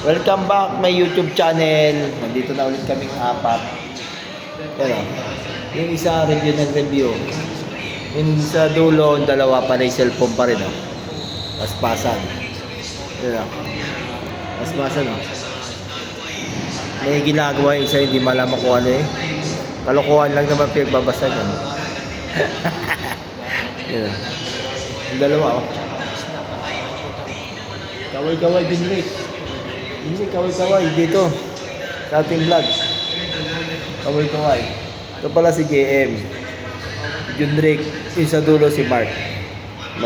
Welcome back my YouTube channel. Nandito na ulit kaming apat. Pero, yung isa nag-review. Yung sa dulo, yung dalawa pa na yung cellphone pa rin. Paspasan. Pero, paspasan. May ginagawa yung isa, hindi malaman kung ano eh. Kalokohan lang naman pinagbabasa yun. Yan. Yung dalawa Kaway-kaway din rin. Hindi kaway-kaway dito sa ating vlog. Kaway-kaway. Ito pala si JM. Junrick. Yung sa dulo si Mark.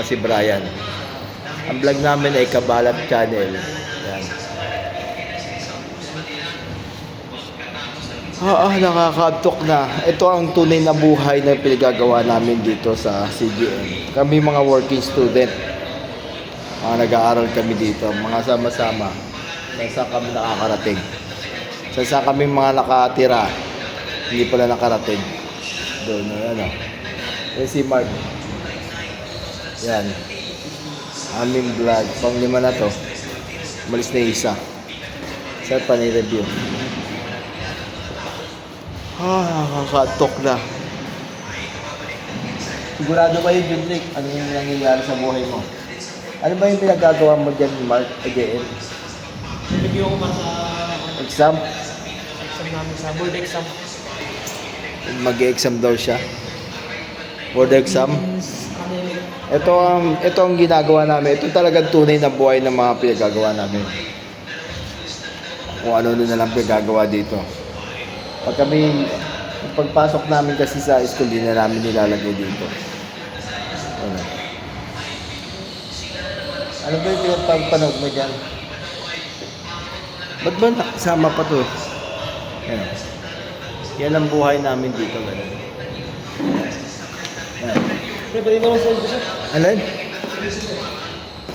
Si Brian. Ang vlog namin ay Kabalat Channel. Yan. Nakakaantok na. Ito ang tunay na buhay na pinagagawa namin dito sa CGM. Kami mga working student. Nag-aaral kami dito. Mga sama-sama. Saan kami nakakarating. Saan kami mga nakatira. Hindi pala nakarating. Doon. Yan si Mark. Yan. Aming vlog. Pang-5 na to. Malis na yung isa. Saan pa ni-review? Nakakaantok na. Sigurado ba yun, Junrick? Ano yung nangyayari sa buhay mo? Ano ba yung pinagagawa mo dyan, Mark, again? Review ko pa sa Exam? exam namin, sa board exam. Mag-exam daw siya. Board exam? Ito ang ginagawa namin. Ito talagang tunay na buhay ng mga pinagagawa namin. Kung ano na lang pinagagawa dito. Pagpasok namin kasi sa school, din na namin nilalagay dito. Ano ba yung pinagpapanood mo dyan? Ba't ba nakasama pa to? Yan ang buhay namin dito. Pwede mo lang send ko siya. Alin?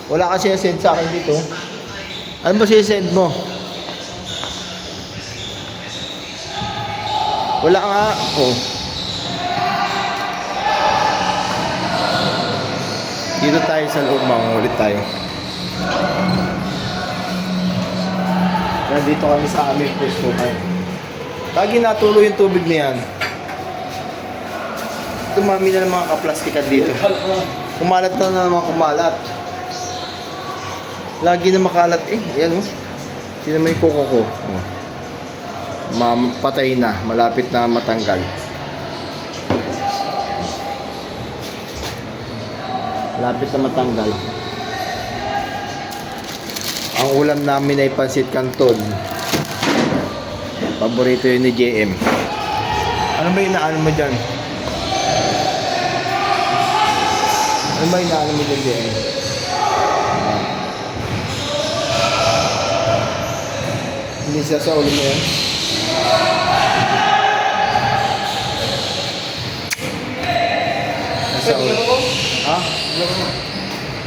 Wala kasi send sa akin dito. Ano ba send mo? Wala nga. Dito tayo sa loob, mangulit tayo. Nandito kami sa aming pwestuhan. Lagi natuloy yung tubig na yan. Tumami na ng mga kaplastikan dito. Kumalat na naman kumalat. Lagi na makalat Ayan Sino may kuko ko? Patay na. Malapit na matanggal. Malapit na matanggal. Ang ulam namin ay pansit canton. Paborito yun ni JM. Ano ba inaano mo dyan? Ano ba inaano mo dyan, JM? Hindi siya sa ulo mo yan? Nasa ulo? Ha?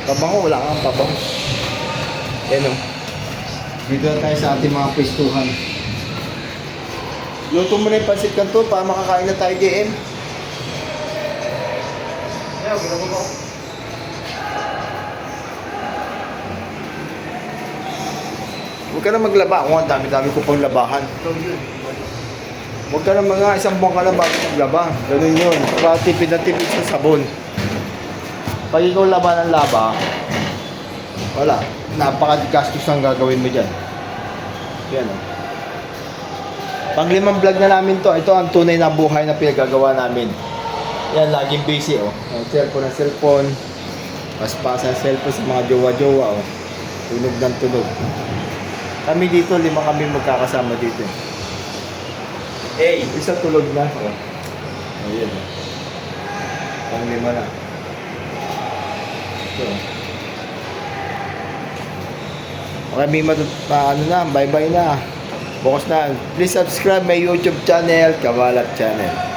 Pabango? Wala kang pabango. Yan Dito na tayo sa ating mga pwestuhan. Luto mo na yung pansit canton para makakain na tayo, JM. Huwag ka na maglaba. Ang dami-dami ko pang labahan. Huwag ka na isang buwan ka na bago maglaba. Ganun yun. Para tipid na tipid sa sabon. Pag ikaw laba ng laba, wala. Napaka-gastos ang gagawin mo dyan. Yan Pang-5 vlog na namin to. Ito ang tunay na buhay na pinagagawa namin. Yan, laging busy Cellphone. Paspasan cellphone sa mga jowa-jowa Tunog ng tunog. Kami dito, 5 kami magkakasama dito. Isa tulog na. Ayan. Pang-5 na. Okay, bye-bye na. Bukas na. Please subscribe my YouTube channel, Kabalat Channel.